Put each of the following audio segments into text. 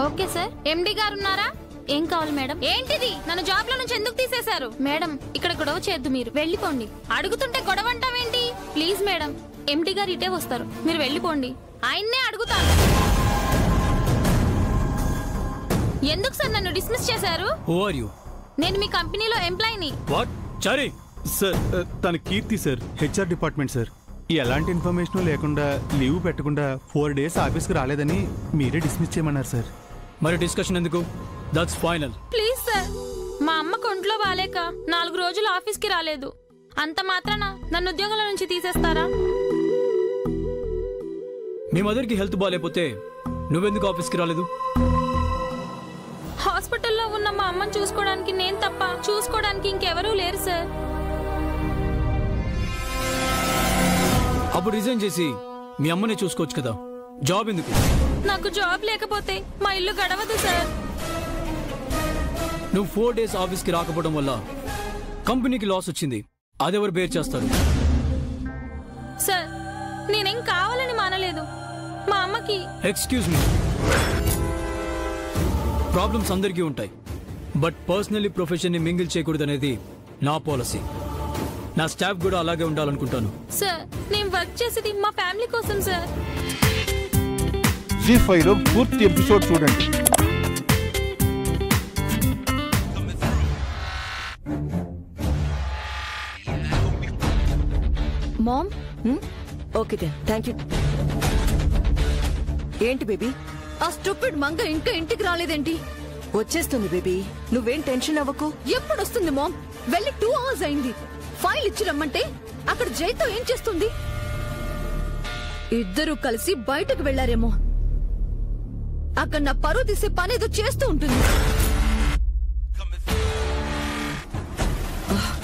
Okay sir. ఎండి గారు ఉన్నారా? ఏం కావాలి మేడం? ఏంటిది? నన్ను జాబ్ లో నుంచి ఎందుకు తీసేశారు? మేడం ఇక్కడ గొడవ చేయొద్దు, మీరు వెళ్ళిపోండి. అడుగుతుంటే గొడవ అంటావేంటి? ప్లీజ్ మేడం, ఎండి గారు ఇటే వస్తారు, మీరు వెళ్ళిపోండి. ఆయన్నే అడుగుతాను. ఎందుకు సార్ నన్ను డిస్మిస్ చేశారు? నేను మీ కంపెనీలో ఎంప్లాయీని. వాట్? చారీ సార్, తన కీర్తి సార్, హెచ్ఆర్ డిపార్ట్మెంట్ సార్. ఎలాంటి ఇన్ఫర్మేషన్ లేకుండా లీవ్ పెట్టకుండా 4 days ఆఫీస్కి రాలేదని మీరే డిస్మిస్ చేయమన్నారు సార్. మరి డిస్కషన్ ఎందుకు? That's final. ప్లీజ్ సార్, మా అమ్మకు ఒంట్లో బాలేక 4 రోజులు ఆఫీస్కి రాలేదు. అంత మాత్రాన నన్ను ఉద్యోగంలో నుంచి తీసేస్తారా? మీ మదర్కి హెల్త్ బాగాలేకపోతే నువ్వెందుకు ఆఫీస్కి రాలేదు? హాస్పిటల్లో ఉన్న మా అమ్మని చూసుకోవడానికి నేను తప్ప చూసుకోవడానికి ఇంకెవరూ లేరు సార్. అప్పుడు రిజైన్ చేసి మీ అమ్మని చూసుకోవచ్చు కదా, జాబ్ ఎందుకు? నాకు జాబ్ లేకపోతే మా ఇల్లు గడవదు సార్. నువ్వు 4 days ఆఫీస్కి రాకపోవడం వల్ల కంపెనీకి లాస్ వచ్చింది, అదెవరు బేర్ చేస్తారు? సార్, నేనేం కావాలని మానలేదు. మా అమ్మకి. ఎక్స్క్యూజ్ మీ, ప్రాబ్లమ్స్ అందరికీ ఉంటాయి, బట్ పర్సనల్లీ ప్రొఫెషన్ని మింగిల్ చేయకూడదనేది నా పాలసీ. నా స్టాఫ్ కూడా అలాగే ఉండాలనుకుంటాను. సార్, నేను వర్క్ చేసేది మా ఫ్యామిలీ కోసం సార్. జీ5 లో పూర్తి ఎపిసోడ్ చూడండి. Mom, okay then, thank you. ఏంటి బేబీ? ఆ స్టూపిడ్ మంగ ఇంకా ఇంటికి రాలేదేంటి? వచ్చేస్తుంది బేబీ, నువ్వేం టెన్షన్ అవ్వకు. ఎప్పుడు వస్తుంది మామ్? వెళ్ళి 2 hours అయింది. ఫైల్ ఇచ్చి రమ్మంటే అక్కడ జైతో ఏం చేస్తుంది? ఇద్దరు కలిసి బయటకు వెళ్లారేమో. అక్కడ నా పరువు తీసే పనేదో చేస్తూ ఉంటుంది.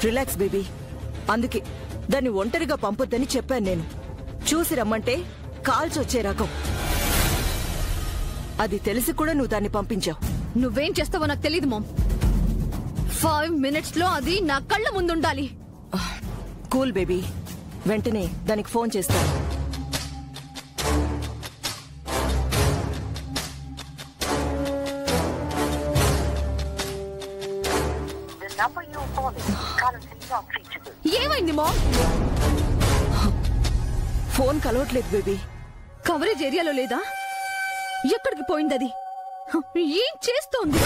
రిలాక్స్ బేబీ, అందుకే దాన్ని ఒంటరిగా పంపొద్దని చెప్పాను నేను. చూసి రమ్మంటే కాల్చి వచ్చే రకం. అది తెలిసి కూడా నువ్వు దాన్ని పంపించావు. నువ్వేం చేస్తావో నాకు తెలీదు మామ్. 5 minutes లో అది నా కళ్ళ ముందుండాలి. కూల్ బేబీ, వెంటనే దానికి ఫోన్ చేస్తాను. ఏమైంది మామ్? ఫోన్ కలవట్లేదు బేబీ. కవరేజ్ ఏరియాలో లేదా? ఎక్కడికి పోయింది అది? ఏం చేస్తోంది?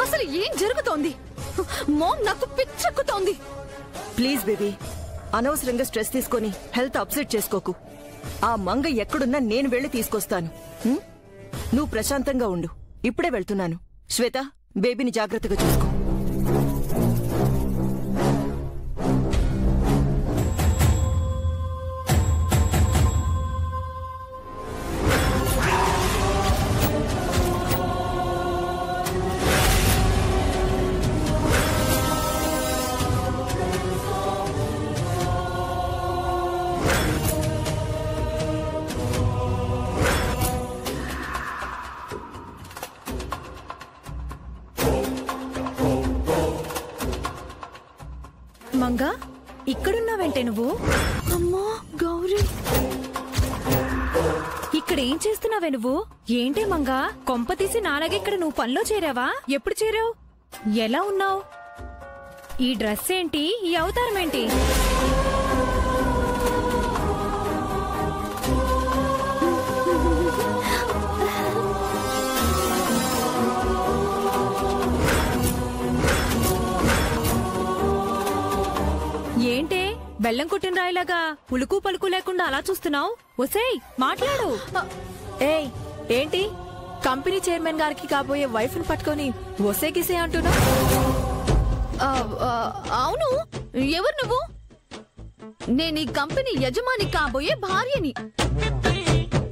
అసలు ఏం జరుగుతోంది? మామ్, నాకు పిచ్చెక్కుతోంది. ప్లీజ్ బేబీ, అనవసరంగా స్ట్రెస్ తీసుకొని హెల్త్ అప్సెట్ చేసుకోకు. ఆ మంగ ఎక్కడున్నా నేను వెళ్ళి తీసుకొస్తాను. నువ్వు ప్రశాంతంగా ఉండు. ఇప్పుడే వెళ్తున్నాను. శ్వేత, బేబీని జాగ్రత్తగా చూసుకో. మంగా, ఇక్కడున్నావంటే నువ్వు? అమ్మా గౌరీ, ఇక్కడ ఏం చేస్తున్నావే నువ్వు? ఏంటే మంగా, కొంప తీసి నాలాగే ఇక్కడ నువ్వు పనిలో చేరావా? ఎప్పుడు చేరావు? ఎలా ఉన్నావు? ఈ డ్రెస్ ఏంటి? ఈ అవతారం ఏంటి? ఏంటే బెల్లం కొట్టిన రాయిలాగా ఉలుకు పలుకు లేకుండా అలా చూస్తున్నావు? ఒసేయ్, మాట్లాడు. ఏయ్, ఏంటి కంపెనీ చైర్మన్ గారికి కాబోయే వైఫ్ ని పట్టుకొని ఒసే గిసే అంటున్నా? అవును, ఎవరు నువ్వు? నేను ఈ కంపెనీ యజమాని కాబోయే భార్యని.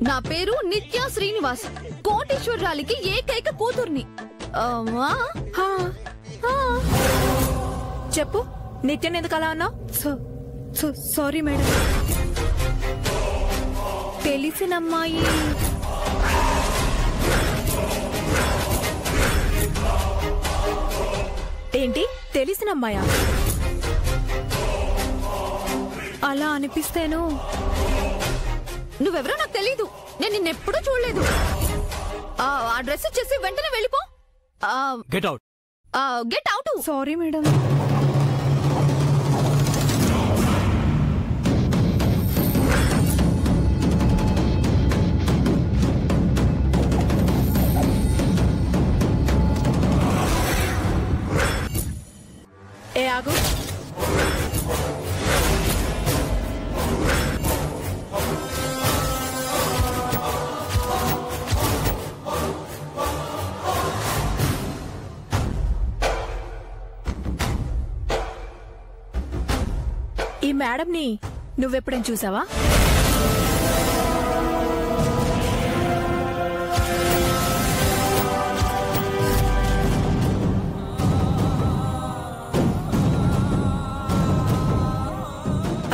నా పేరు నిత్య శ్రీనివాస్, కోటేశ్వరరాలికి ఏకైక కూతుర్ని. చెప్పు, నిత్యం ఎందుకు అలా అన్నావు? సారీ మేడం, తెలిసిన అమ్మాయి. ఏంటి తెలిసిన అమ్మాయా? అలా అనిపిస్తేను. నువ్వెవరో నాకు తెలీదు, నేను నిన్నెప్పుడూ చూడలేదు. ఆ డ్రెస్ ఇచ్చేసి వెంటనే వెళ్ళిపో. Get out. Get out. Sorry madam. ఏ ఆగు. ఈ మేడంని నువ్వెప్పుడైనా చూసావా?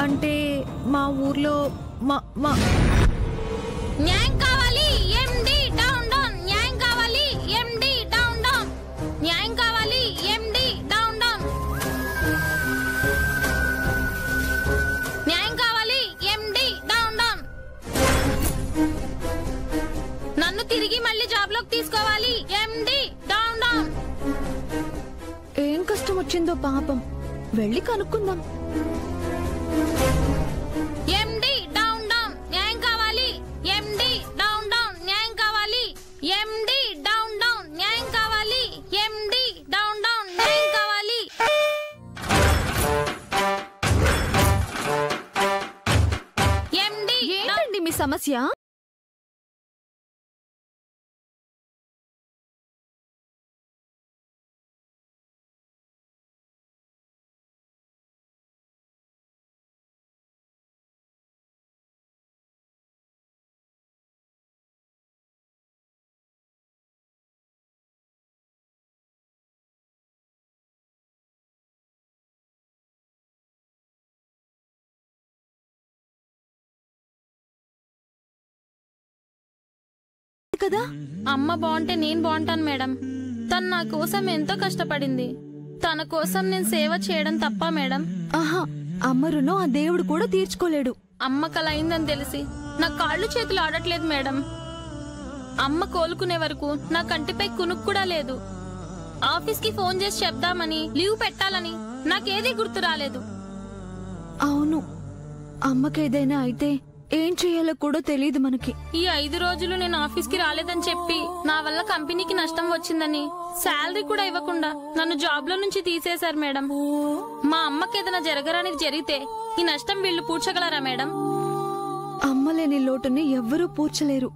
అంటే మా ఊర్లో మా న్యాయం కావాలి ఎండి డౌన్ డౌన్. న్యాయం కావాలి ఎండి డౌన్ డౌన్. న్యాయం కావాలి ఎండి డౌన్ డౌన్. న్యాయం కావాలి ఎండి డౌన్ డౌన్. నన్ను తిరిగి మళ్ళీ జాబ్ లోకి తీసుకోవాలి ఎండి డౌన్ డౌన్. ఏం కష్టం వచ్చిందో పాపం, వెళ్ళి కనుక్కుందాం. ఎండి డౌన్ డౌన్. న్యాయం కావాలి ఎండి డౌన్ డౌన్. న్యాయం కావాలి ఎండి డౌన్ డౌన్. న్యాయం కావాలి ఎండి డౌన్ డౌన్. న్యాయం కావాలి. ఎండి ఏంటండి మీ సమస్య? కదా అమ్మ బాగుంటే నేను బాగుంటాను మేడం. తను నా కోసం ఎంతో కష్టపడింది. తన కోసం నేను సేవ చేయడం తప్ప మేడం? ఆహా, అమ్మ రుణం ఆ దేవుడు కూడా తీర్చుకోలేడు. అమ్మ కల అయిందని తెలిసి నా కాళ్ళు చేతులు ఆడట్లేదు మేడం. అమ్మ కోలుకునే వరకు నా కంటిపై కునుకు కూడా లేదు. ఆఫీస్ కి ఫోన్ చేసి చెప్దామని లీవ్ పెట్టాలని నాకేదీ గుర్తు రాలేదు. అవును, అమ్మకేదైనా అయితే ఏం చెయ్యాలో కూడా తెలియదు మనకి. ఈ 5 రోజులు నేను ఆఫీస్ కి రాలేదని చెప్పి నా వల్ల కంపెనీకి నష్టం వచ్చిందని శాలరీ కూడా ఇవ్వకుండా నన్ను జాబ్ లో నుంచి తీసేశారు మేడం. మా అమ్మకి ఏదైనా జరగరానిది జరిగితే ఈ నష్టం వీళ్ళు పూడ్చగలరా మేడం? అమ్మ లేని లోటుని ఎవ్వరూ పూడ్చలేరు.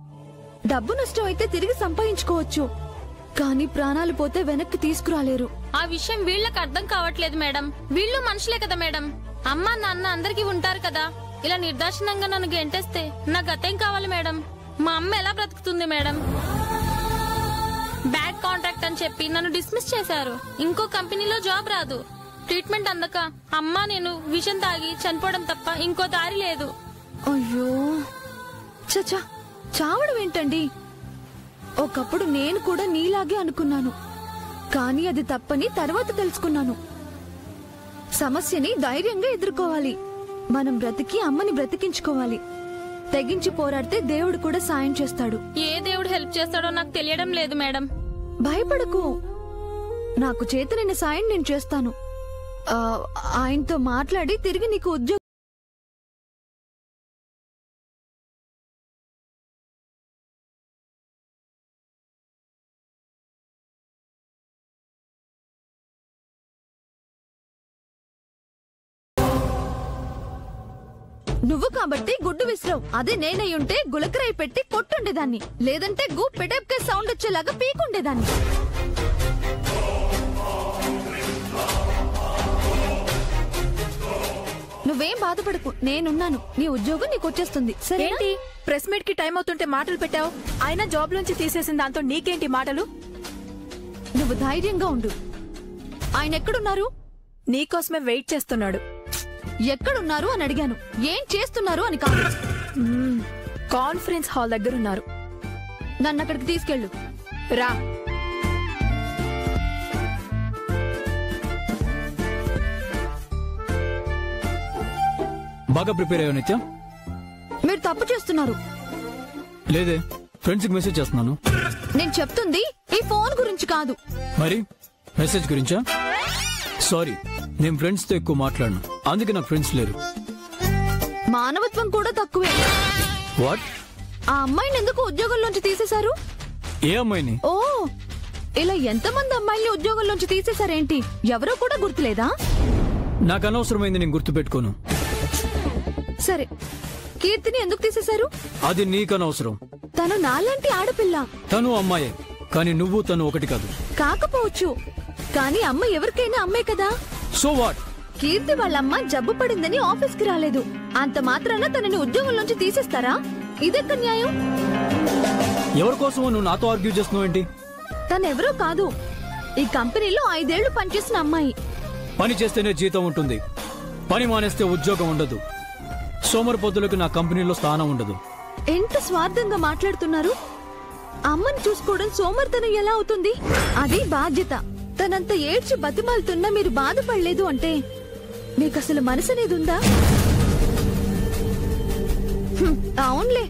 డబ్బు నష్టం అయితే తిరిగి సంపాదించుకోవచ్చు, కానీ ప్రాణాలు పోతే వెనక్కి తీసుకురాలేరు. ఆ విషయం వీళ్ళకి అర్థం కావట్లేదు మేడం. వీళ్ళు మనుషులే కదా మేడం. అమ్మ నాన్న అందరికీ ఉంటారు కదా. ఇలా నిర్దాక్షిణంగా నన్ను గెంటేస్తే నా గతేం కావాలి మేడం? మా అమ్మ ఎలా బ్రతుకుతుంది మేడం? బ్యాడ్ కాంట్రాక్ట్ అని చెప్పి నన్ను డిస్మిస్ చేశారు. ఇంకో కంపెనీలో జాబ్ రాదు. ట్రీట్మెంట్ అందక అమ్మ నేను విషం తాగి చనిపోవడం తప్ప ఇంకో దారి లేదు. అయ్యో చచ్చా, చావడం ఏంటండి? ఒకప్పుడు నేను కూడా నీలాగే అనుకున్నాను, కానీ అది తప్పని తర్వాత తెలుసుకున్నాను. సమస్యని ధైర్యంగా ఎదుర్కోవాలి. మనం బ్రతికి అమ్మని బ్రతికించుకోవాలి. తెగించి పోరాడితే దేవుడు కూడా సాయం చేస్తాడు. ఏ దేవుడు హెల్ప్ చేస్తాడో నాకు తెలియడం లేదు మేడం. భయపడకు, నాకు చేతనైన సాయం నేను చేస్తాను. ఆయనతో మాట్లాడి తిరిగి నీకు ఉద్యోగం. నువ్వు కాబట్టి గుడ్డు విసిరావు. అదే నేనై ఉంటే గులకరాయి పెట్టి కొట్టుండేదాన్ని, లేదంటే గు పెటప్కే సౌండ్ వచ్చేలాగా పీకుండేదాన్ని. నువ్వేం బాధపడకు, నేనున్నాను. నీ ఉద్యోగం నీకు వచ్చేస్తుంది. ఏంటి ప్రెస్ మీట్ కి టైం అవుతుంటే మాటలు పెట్టావు? అయినా జాబ్ నుంచి తీసేసిన దాంతో నీకేంటి మాటలు? నువ్వు ధైర్యంగా ఉండు. ఆయన ఎక్కడున్నారు? నీకోసమే వెయిట్ చేస్తున్నాడు. ఎక్కడున్నారు అని అడిగాను, ఏం చేస్తున్నారు అని కాదు. కాన్ఫరెన్స్ హాల్ దగ్గర ఉన్నారు. నన్ను అక్కడికి తీసుకెళ్ళు. రా. బాగా ప్రిపేర్ అయ్యా నిత్యం? మీరు తప్పు చేస్తున్నారు. లేదే, ఫ్రెండ్స్ కి మెసేజ్ చేస్తున్నాను. నేను చెప్తుంది ఈ ఫోన్ గురించి కాదు. మరి మెసేజ్ గురించా? సారీ, నేను ఫ్రెండ్స్ తో ఎక్కువ మాట్లాడను, అందుకే నాకు ఫ్రెండ్స్ లేరు. మానవత్వం కూడా తక్కువే. వాట్? ఆ అమ్మాయిని ఎందుకు ఉద్యోగంలోంచి తీసేశారు? ఏ అమ్మాయిని? ఓ, ఇలా ఎంతమంది అమ్మాయిల్ని ఉద్యోగంలోంచి తీసేశారేంటి? ఎవరో కూడా గుర్తులేదా? నాకు అనవసరమైంది నేను గుర్తు పెట్టుకోను. సరే, కీర్తిని ఎందుకు తీసేశారు? అది నీకనవసరం. తను నాలాంటి ఆడపిల్ల. తను అమ్మాయే, కానీ నువ్వు తను ఒకటి కాదు. కాకపోవచ్చు, కానీ అమ్మ ఎవరికైనా అమ్మే కదా. So what? కీర్తి వాళ్ళమ్మ జబ్బు పడిందని ఆఫీస్ కి రాలేదు, అంత మాత్రాన తనని ఉద్యోగంలోంచి తీసేస్తారా? ఇదెక్క న్యాయం? ఎవరి కోసమో నువ్వు నాతో ఆర్గ్యూ చేస్తున్నావు ఏంటి? తనెవరో కాదు, ఈ కంపెనీలో 5 ఏళ్లు పనిచేసిన అమ్మాయి. పని చేస్తేనే జీతం ఉంటుంది, పని మానేస్తే ఉద్యోగం ఉండదు. సోమరిపోతులకు నా కంపెనీలో స్థానం ఉండదు. ఎంత స్వార్థంగా మాట్లాడుతున్నారు. అమ్మని చూసుకోవడం సోమర్తనం ఎలా అవుతుంది? అది బాధ్యత. తనంత ఏడ్చి బతిమాలుతున్నా మీరు బాధపడలేదు అంటే మీకు అసలు మనసనేది ఉందా? అవునులే,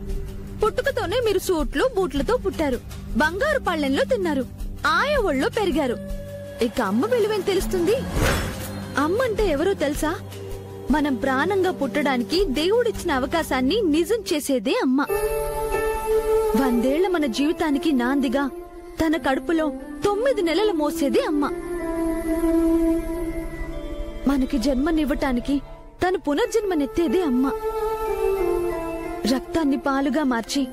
పుట్టుకతోనే మీరు సూట్లు బూట్లతో పుట్టారు, బంగారు పళ్ళెంలో తిన్నారు, ఆయా ఒళ్ళో పెరిగారు. ఇక అమ్మ విలువేం తెలుస్తుంది? అమ్మ అంటే ఎవరో తెలుసా? మనం ప్రాణంగా పుట్టడానికి దేవుడిచ్చిన అవకాశాన్ని నిజం చేసేదే అమ్మ. 100 ఏళ్ల మన జీవితానికి నాందిగా తన కడుపులో 9 నెలలు మోసేదే అమ్మ. మనకి జన్మనివ్వటానికి తను పునర్జన్మనెత్తేదే అమ్మ. రక్తాన్ని పాలుగా మార్చి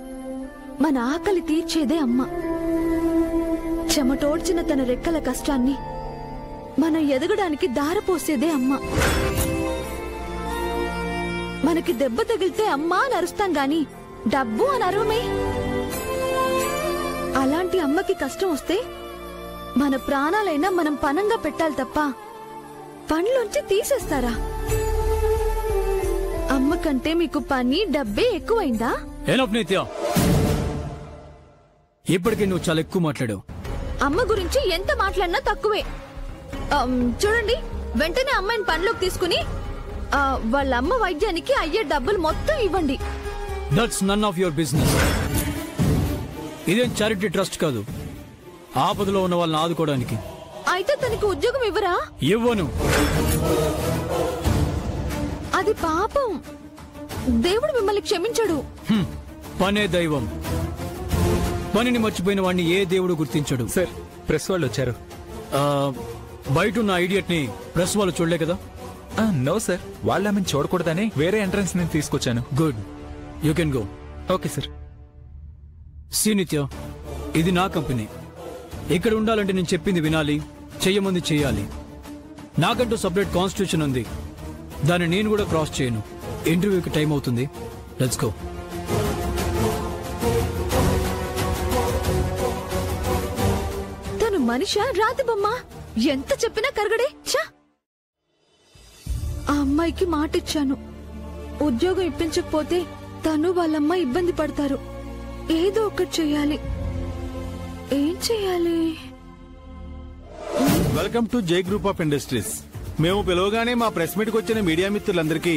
మన ఆకలి తీర్చేదే అమ్మ. చెమటోడ్చిన తన రెక్కల కష్టాన్ని మనం ఎదగడానికి దారపోసేదే అమ్మ. మనకి దెబ్బ తగిలితే అమ్మా అని అరుస్తాం గాని డబ్బు అని అరవమే. అలాంటి అమ్మకి కష్టం వస్తే మన ప్రాణాలైనా మనం పనంగా పెట్టాలి తప్ప పనిలోంచి తీసేస్తారా? అమ్మ కంటే మీకు పని డబ్బే ఎక్కువైందా? ఇప్పటికే నువ్వు చాలా ఎక్కువ మాట్లాడావు. అమ్మ గురించి ఎంత మాట్లాడినా తక్కువే. చూడండి, వెంటనే అమ్మాయిని పనిలోకి తీసుకుని వాళ్ళ అమ్మ వైద్యానికి అయ్యే డబ్బులు మొత్తం ఇవ్వండి. That's none of your business. ఇదేం చారిటీ ట్రస్ట్ కాదు, ఆపదలో ఉన్న వాళ్ళని ఆదుకోవడానికి. అయితే తనకి ఉద్యోగం ఇవ్వరా? ఇవ్వను. అది పాపం. దేవుడు మిమ్మల్ని క్షమించడు. పనే దైవం. పనిని మర్చిపోయిన వాడిని ఏ దేవుడు గుర్తించడు. సార్, ప్రెస్ వాళ్ళు వచ్చారు. బయట ఉన్న ఐడియట్ ని ప్రెస్ వాళ్ళు చూడలే కదా? నో సార్, వాళ్ళు ఆమెను చూడకూడదని వేరే ఎంట్రన్స్ నేను తీసుకొచ్చాను. Good, you can go. Okay sir. See Nitya, ఇది నా కంపెనీ. ఇక్కడ ఉండాలంటే నేను చెప్పింది వినాలి, చెయ్యమంది చెయ్యాలి. నాకంటూ సపరేట్ కాన్స్టిట్యూషన్ ఉంది, దాన్ని నేను కూడా క్రాస్ చేయను. ఇంటర్వ్యూకి టైం అవుతుంది, లెట్స్ గో. తను మనిషా రాతి బొమ్మ? ఎంత చెప్పినా కరగడే. ఛా! ఆ అమ్మాయికి మాటిచ్చాను, ఉద్యోగం ఇప్పించకపోతే తను వాళ్ళమ్మ ఇబ్బంది పడతారు. ఏదో ఒకటి చెయ్యాలి. ఏం చెయ్యాలి? వెల్కమ్ టు జై గ్రూప్ ఆఫ్ ఇండస్ట్రీస్. మేము పిలవగానే మా ప్రెస్ మీట్కి వచ్చిన మీడియా మిత్రులందరికీ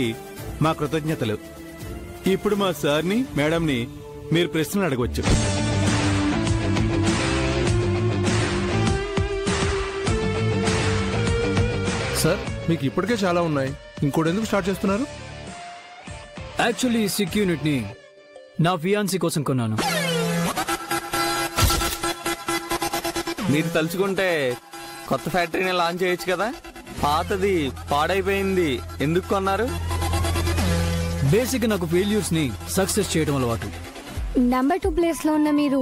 మా కృతజ్ఞతలు. ఇప్పుడు మా సార్ని మేడంని మీరు ప్రశ్నలు అడగవచ్చు. సార్, మీకు ఇప్పటికే చాలా ఉన్నాయి, ఇంకోటి ఎందుకు స్టార్ట్ చేస్తున్నారు? యాక్చువల్లీ ఈ సిక్ యూనిట్ ని నా ఫియాన్సీ కోసం కొన్నాను. మీరు తలుచుకుంటే కొత్త ఫ్యాక్టరీని లాంచ్ చేయొచ్చు కదా. పాతది పాడైపోయింది, ఎందుకు కొన్నారు? బేసిక్ నాకు ఫెయిల్యూర్స్ ని సక్సెస్ చేయడం అలవాటు. నంబర్ 2 ప్లేస్ లో ఉన్న మీరు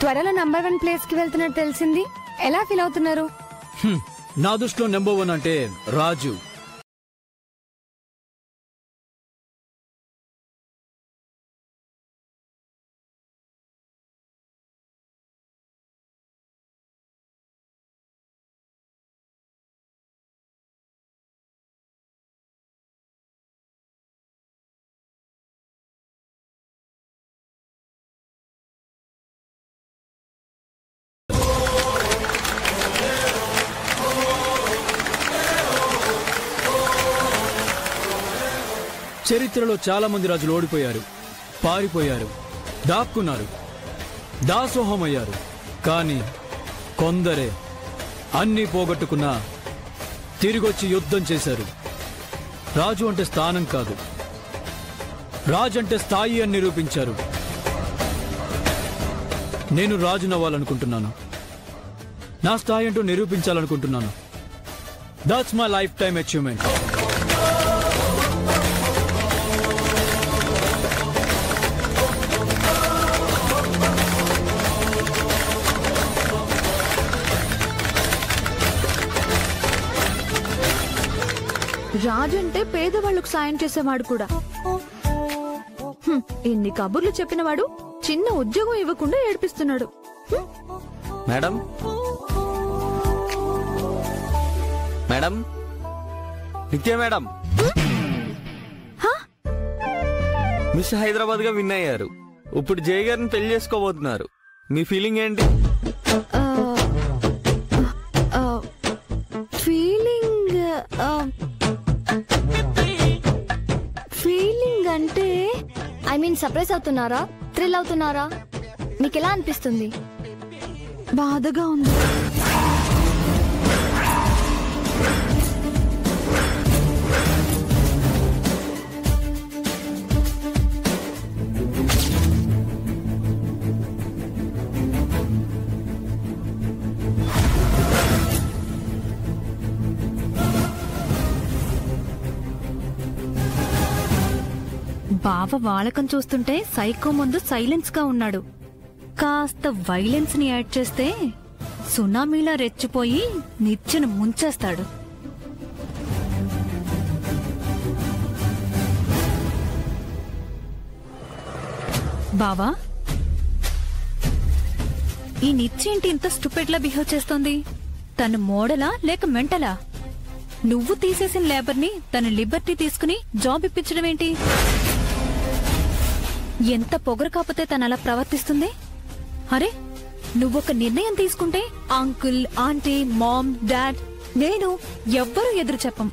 త్వరలో నంబర్ 1 ప్లేస్ కి వెళ్తున్నట్టు తెలిసింది. ఎలా ఫీల్ అవుతున్నారు? నా దృష్టిలో నెంబర్ 1 అంటే రాజు. చరిత్రలో చాలా మంది రాజులు ఓడిపోయారు, పారిపోయారు, దాక్కున్నారు. దాసోహమయ్యారు. కానీ కొందరే అన్నీ పోగొట్టుకున్నా తిరిగొచ్చి యుద్ధం చేశారు. రాజు అంటే స్థానం కాదు, రాజు అంటే స్థాయి అని నిరూపించారు. నేను రాజునవ్వాలనుకుంటున్నాను. నా స్థాయి అంటూ నిరూపించాలనుకుంటున్నాను. That's my life time achievement. రాజంటే పేదవాళ్లకు సాయం చేసేవాడు కూడా. ఎన్ని కబుర్లు చెప్పినవాడు చిన్న ఉద్యోగం ఇవ్వకుండా ఏడిపిస్తున్నాడు. మేడం మేడం నిత్య మేడం, మిస్ హైదరాబాద్ గా విన్ అయ్యారు. ఇప్పుడు జయ గారిని పెళ్లి చేసుకోబోతున్నారు. మీ ఫీలింగ్ ఏంటి? ఫీలింగ్ అంటే ఐ మీన్ సర్ప్రైజ్ అవుతున్నారా, థ్రిల్ అవుతున్నారా? నీకెలా అనిపిస్తుంది? బాధగా ఉంది. బావ వాలకం చూస్తుంటే సైకో ముందు సైలెన్స్ గా ఉన్నాడు. కాస్త వైలెన్స్ ని యాడ్ చేస్తే సునామీలా రెచ్చిపోయి నిత్యను ముంచేస్తాడు. బావా, ఈ నిత్యేంటి ఇంత స్టూపిడ్ లా బిహేవ్ చేస్తోంది? తను మోడలా లేక మెంటలా? నువ్వు తీసేసిన లేబర్ ని తన లిబర్టీ తీసుకుని జాబ్ ఇప్పించడం ఏంటి? ఎంత పొగరు కాకపోతే తను అలా ప్రవర్తిస్తుంది? అరే, నువ్వొక నిర్ణయం తీసుకుంటే అంకుల్, ఆంటీ, మామ్, డాడ్, నేను ఎవ్వరూ ఎదురు చెప్పం.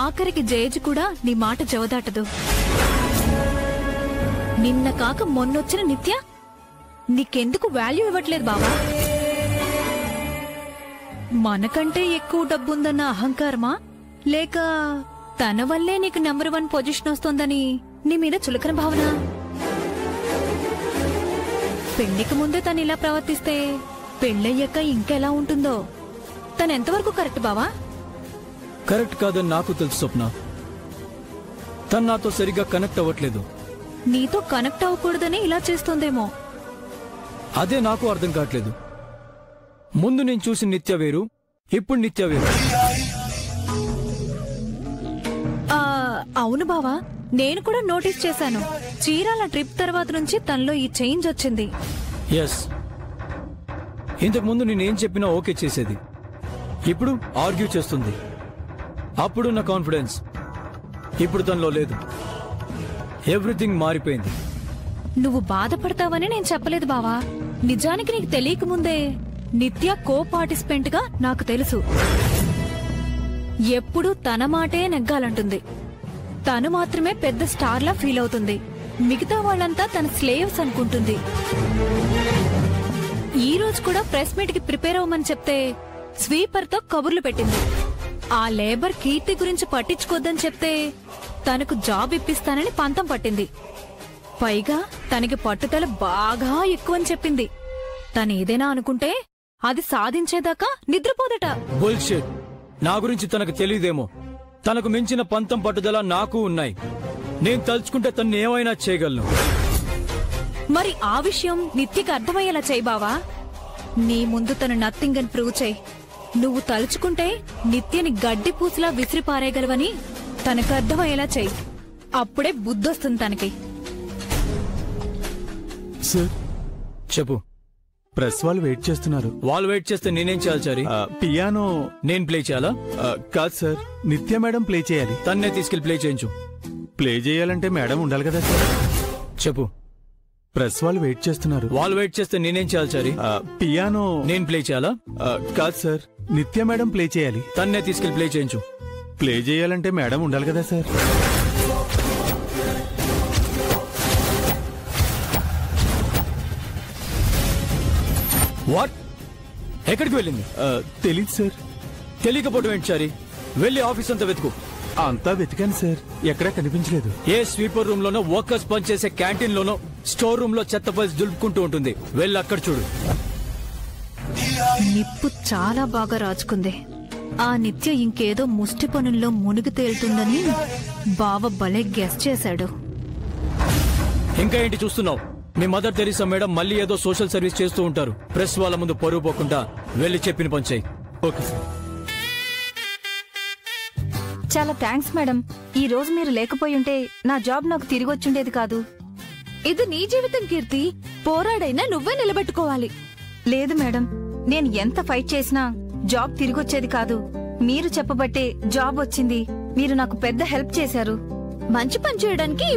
ఆఖరికి జేజ్ కూడా నీ మాట జవదాటదు. నిన్న కాక మొన్నొచ్చిన నిత్య నీకెందుకు వాల్యూ ఇవ్వట్లేదు బావా? మనకంటే ఎక్కువ డబ్బుందన్న అహంకారమా, లేక తన వల్లే నీకు నెంబర్ 1 పొజిషన్ వస్తోందని నీ మీద చులకన భావన? పెళ్లికి ముందే తను ఇలా ప్రవర్తిస్తే పెళ్ళయ్యాక ఇంకెలా ఉంటుందో? తను ఎంతవరకు కరెక్ట్ బావా? కరెక్ట్ కాదని నాకు తెలుసు స్వప్న. తను నాతో సరిగ్గా కనెక్ట్ అవ్వట్లేదు. నీతో కనెక్ట్ అవ్వకూడదని ఇలా చేస్తోందేమో. అదే నాకు అర్థం కావట్లేదు. ముందు నేను చూసిన నిత్య వేరు, ఇప్పుడు నిత్య వేరు. అవును బావా, నేను కూడా నోటీస్ చేశాను. చీరాల ట్రిప్ తర్వాత నుంచి తనలో ఈ చేంజ్ వచ్చింది. ఎస్, ఇంతకు ముందు నేనేం చెప్పినా ఓకే చేసేది. ఇప్పుడు ఆర్గ్యూ చేస్తుంది. అప్పుడు నా కాన్ఫిడెన్స్ ఇప్పుడు తనలో లేదు. ఎవ్రీథింగ్ మారిపోయింది. నువ్వు బాధపడతావని నేను చెప్పలేదు బావా. నిజానికి నీకు తెలియక ముందే నిత్య కో పార్టిసిపెంట్ గా నాకు తెలుసు. ఎప్పుడూ తన మాటే నెగ్గాలంటుంది. తను మాత్రమే పెద్ద స్టార్ లా ఫీల్ అవుతుంది. మిగతా వాళ్ళంతా తన స్లేవ్స్ అనుకుంటుంది. ఈ రోజు కూడా ప్రెస్ మీట్ కి ప్రిపేర్ అవ్వమని చెప్తే స్వీపర్ తో కబుర్లు పెట్టింది. ఆ లేబర్ కీర్తి గురించి పట్టించుకోద్దని చెప్తే తనకు జాబ్ ఇప్పిస్తానని పంతం పట్టింది. పైగా తనకి పట్టుదల బాగా ఎక్కువని చెప్పింది. తను ఏదైనా అనుకుంటే అది సాధించేదాకా నిద్రపోదట. బుల్షిట్. నా గురించి తనకు తెలియదేమో. తనకు మించిన పంతం పట్టుదల నాకు ఉన్నాయి. నేను తలుచుకుంటే తను ఏమైనా చేయగలను. మరి ఆ విషయం నిత్యకి అర్థమయ్యేలా చేయి బావా. నీ ముందు తను నథింగ్ అని ప్రూవ్ చేయి. నువ్వు తలుచుకుంటే నిత్యని గడ్డి పూసలా విసిరి పారేయగలవని తనకు అర్థమయ్యేలా చెయ్యి. అప్పుడే బుద్ధొస్తుంది తనకి. సార్ చెప్పు. ప్రెస్ వాళ్ళు వెయిట్ చేస్తున్నారు. వాళ్ళు వెయిట్ చేస్తే నేనేం చేయాలి చారి? పియానో నేను ప్లే చేయాలా? కాదు సార్, నిత్య మేడం ప్లే చేయాలి. తన్నే తీసుకెళ్లి ప్లే చేయించు. ప్లే చేయాలంటే మేడం ఉండాలి కదా సార్. చెప్పు. ప్రెస్ వాళ్ళు వెయిట్ చేస్తున్నారు. వాళ్ళు వెయిట్ చేస్తే నేనేం చేయాలి చారి? పియానో నేను ప్లే చేయాలా? కాదు సార్, నిత్య మేడం ప్లే చేయాలి. తన్నే తీసుకెళ్లి ప్లే చేయించు. ప్లే చేయాలంటే మేడం ఉండాలి కదా సార్. వాట్? ఎక్కడికి వెళ్ళింది? తెలీదు సార్. తెలియకపోవడం ఏంటి చారి? వెళ్ళి ఆఫీస్ అంతా వెతుకు. అంతా వెతికాను సార్, ఎక్కడా కనిపించలేదు. ఏ స్వీపర్ రూమ్ లోనో, వర్కర్స్ పనిచేసే క్యాంటీన్ లోనో, స్టోర్ రూమ్ లో చెత్త ఫైల్స్ దులుపుకుంటూ ఉంటుంది. వెళ్ళి అక్కడ చూడు. నిప్పు చాలా బాగా రాచుకుంది. ఆ నిత్య ఇంకేదో ముష్టి పనుల్లో మునిగి తేలుతుందని బావ భలే గెస్ చేశాడు. ఇంకా ఏంటి చూస్తున్నావు? మీ మదర్ తెరీసా మేడం మళ్ళీ ఏదో సోషల్ సర్వీస్ చేస్తూ ఉంటారు. ప్రెస్ వాళ్ళ ముందు పరువు పోకుండా వెళ్ళి చెప్పిన పని చేయి. Okay sir. చాలా థ్యాంక్స్ మేడం. ఈ రోజు మీరు లేకపోయి ఉంటే నా జాబ్ నాకు తిరిగి వచ్చుండేది కాదు. ఇది నీ జీవితం కీర్తి. పోరాడైనా నువ్వే నిలబెట్టుకోవాలి. లేదు మేడం, నేను ఎంత ఫైట్ చేసినా జాబ్ తిరిగొచ్చేది కాదు. మీరు చెప్పబట్టే జాబ్ వచ్చింది. మీరు నాకు పెద్ద హెల్ప్ చేశారు. మంచి పని చేయడానికి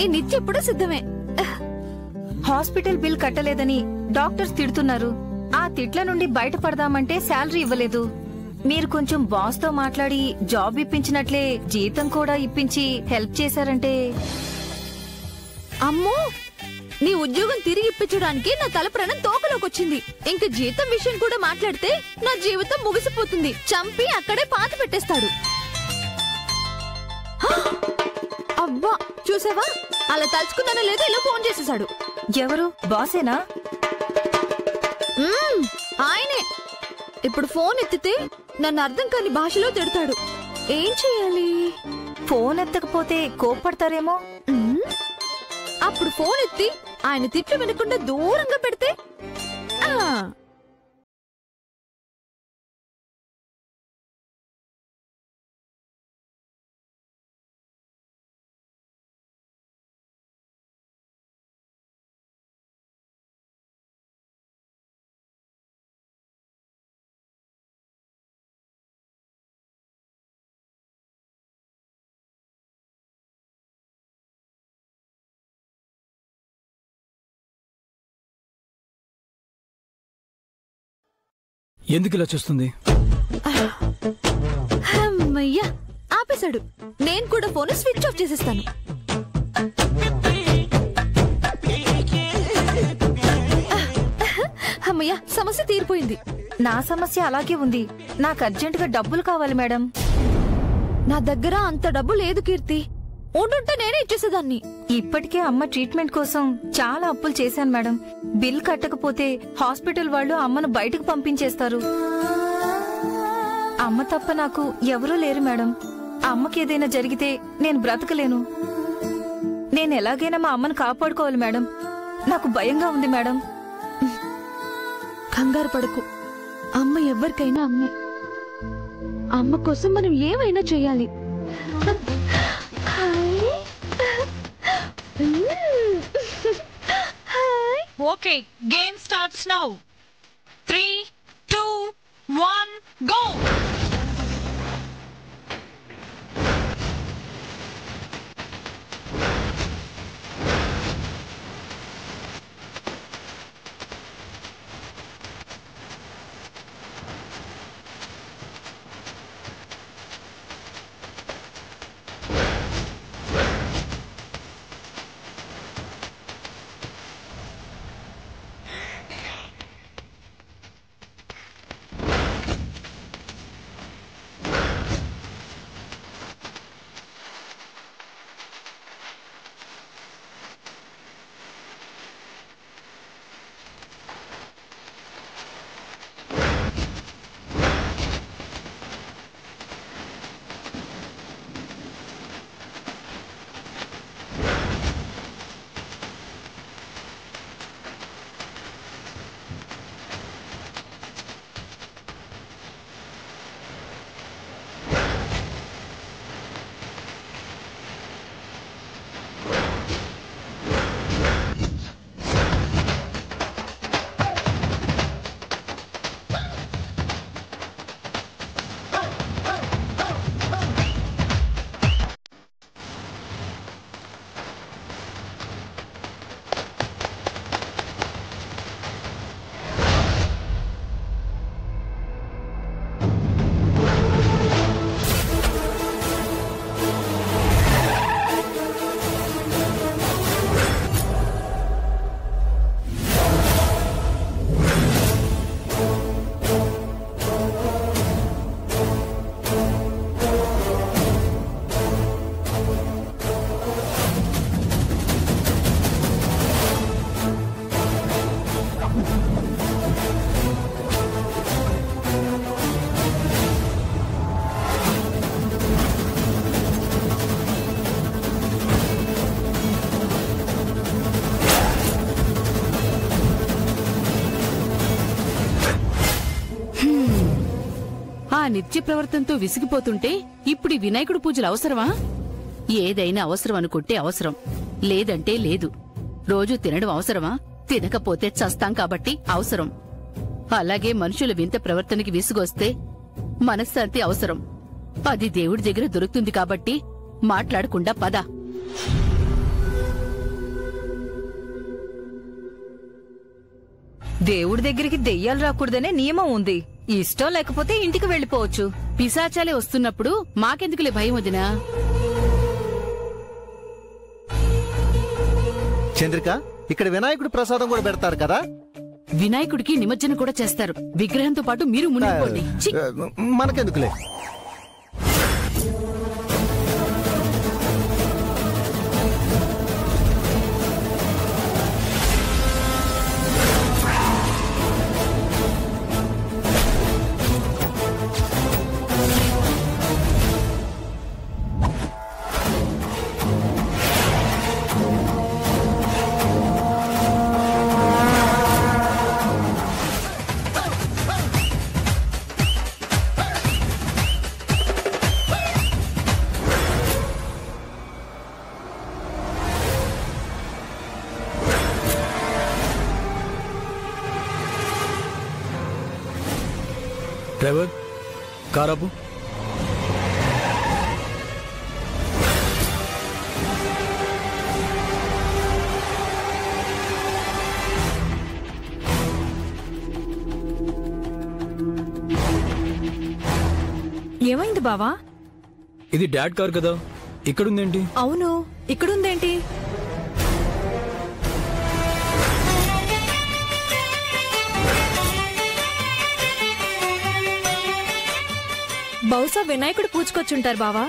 ఈ నిత్య ఎప్పుడు సిద్ధమే. హాస్పిటల్ బిల్ కట్టలేదని డాక్టర్స్ తిడుతున్నారు. ఆ తిట్ల నుండి బయటపడదామంటే శాలరీ ఇవ్వలేదు. మీరు కొంచెం బాస్ తో మాట్లాడి జాబ్ ఇప్పించినట్లే జీతం కూడా ఇప్పించి హెల్ప్ చేశారంటే. అమ్మో, నీ ఉద్యోగం తిరిగి ఇప్పించడానికి నా తల ప్రాణం తోకలోకొచ్చింది. ఇంక జీతం విషయం కూడా మాట్లాడితే నా జీవితం ముగిసిపోతుంది. చంపి అక్కడే పాత పెట్టేస్తాడు. అబ్బా, చూసావా? అలా తలుచుకున్నానో లేదో ఇలా ఫోన్ చేసేశాడు. ఎవరు? బాసేనా? ఆయనే. ఇప్పుడు ఫోన్ ఎత్తితే నన్ను అర్థం కాని భాషలో తిడతాడు. ఏం చెయ్యాలి? ఫోన్ ఎత్తకపోతే కోప్పడతారేమో. అప్పుడు ఫోన్ ఎత్తి ఆయన తిట్లు వినకుండా దూరంగా పెడితే ఎందుకు ఇలా చేస్తుంది? అమ్మయ్యా, ఆపేశాడు. నేను కూడా ఫోన్ స్విచ్ ఆఫ్ చేసేస్తాను. అమ్మయ్యా, సమస్య తీరిపోయింది. నా సమస్య అలాగే ఉంది. నాకు అర్జెంటుగా డబ్బులు కావాలి మేడం. నా దగ్గర అంత డబ్బు లేదు కీర్తి. ఉండుంటే నేనే ఇచ్చేసేదాన్ని. ఇప్పటికే అమ్మ ట్రీట్మెంట్ కోసం చాలా అప్పులు చేశాను మేడం. బిల్ కట్టకపోతే హాస్పిటల్ వాళ్ళు అమ్మను బయటకు పంపించేస్తారు. అమ్మ తప్ప నాకు ఎవరూ లేరు మేడం. అమ్మకి ఏదైనా జరిగితే నేను బ్రతకలేను. నేను ఎలాగైనా మా అమ్మను కాపాడుకోవాలి మేడం. నాకు భయంగా ఉంది మేడం. కంగారు పడకు. అమ్మ ఎవరికైనా అమ్మే. అమ్మ కోసం మనం ఏమైనా చేయాలి. Okay, game starts now. 3, 2, 1, go! నిత్య ప్రవర్తనతో విసిగిపోతుంటే ఇప్పుడు ఈ వినాయకుడు పూజలు అవసరమా? ఏదైనా అవసరం అనుకుంటే అవసరం, లేదంటే లేదు. రోజూ తినడం అవసరమా? తినకపోతే చస్తాం కాబట్టి అవసరం. అలాగే మనుషుల వింత ప్రవర్తనకి విసుగొస్తే మనశ్శాంతి అవసరం. అది దేవుడి దగ్గర దొరుకుతుంది కాబట్టి మాట్లాడకుండా పద. దేవుడి దగ్గరికి దెయ్యాలు రాకూడదనే నియమం ఉంది. ఇష్టం లేకపోతే ఇంటికి వెళ్ళిపోవచ్చు. పిశాచాలే వస్తున్నప్పుడు మాకెందుకులే భయం వదినా? చంద్రిక, ఇక్కడ వినాయకుడి ప్రసాదం కూడా పెడతారు కదా? వినాయకుడికి నిమజ్జనం కూడా చేస్తారు. విగ్రహంతో పాటు మీరు మునిగిపోండి. మనకెందుకులే. డ్రైవర్, కార్ ఆపు. ఏమైంది బావా? ఇది డాడ్ కార్ కదా, ఇక్కడుందేంటి? అవును, ఇక్కడుందేంటి? బహుశా వినాయకుడు పూజకొచ్చుంటారు బావా.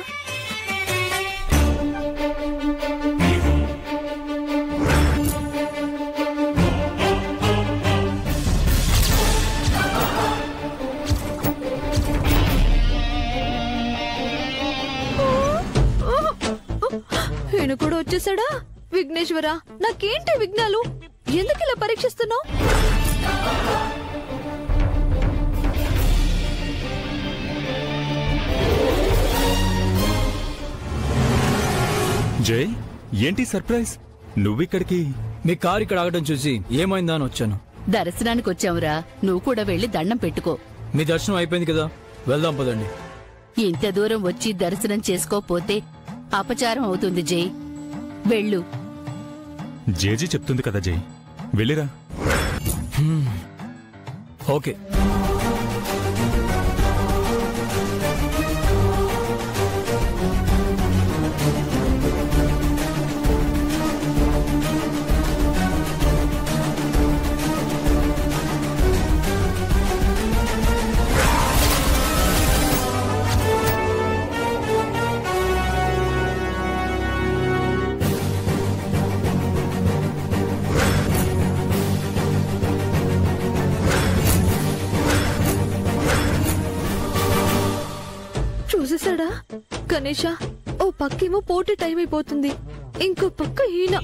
ఈయన కూడా వచ్చేసాడా? విఘ్నేశ్వర, నాకేంటి విఘ్నాలు? ఎందుకు ఇలా పరీక్షిస్తున్నావు? జై, ఏంటి సర్ప్రైజ్? నువ్విక్కడికి? మీ కార్ ఇక్కడ ఆగడం చూసి ఏమైందా అని వచ్చాను. దర్శనానికి వచ్చావురా, నువ్వు కూడా వెళ్లి దండం పెట్టుకో. మీ దర్శనం అయిపోయింది కదా, వెళ్దాం పదండి. ఇంత దూరం వచ్చి దర్శనం చేసుకోపోతే అపచారం అవుతుంది జై. వెళ్ళు. జేజీ చెప్తుంది కదా జై, వెళ్ళిరా. ఓకే. చూసేసాడా గణేష? ఓ పక్కేమో పోటీ టైం అయిపోతుంది, ఇంకో పక్క ఈయన.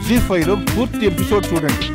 జీ5లో పూర్తి ఎపిసోడ్ చూడండి.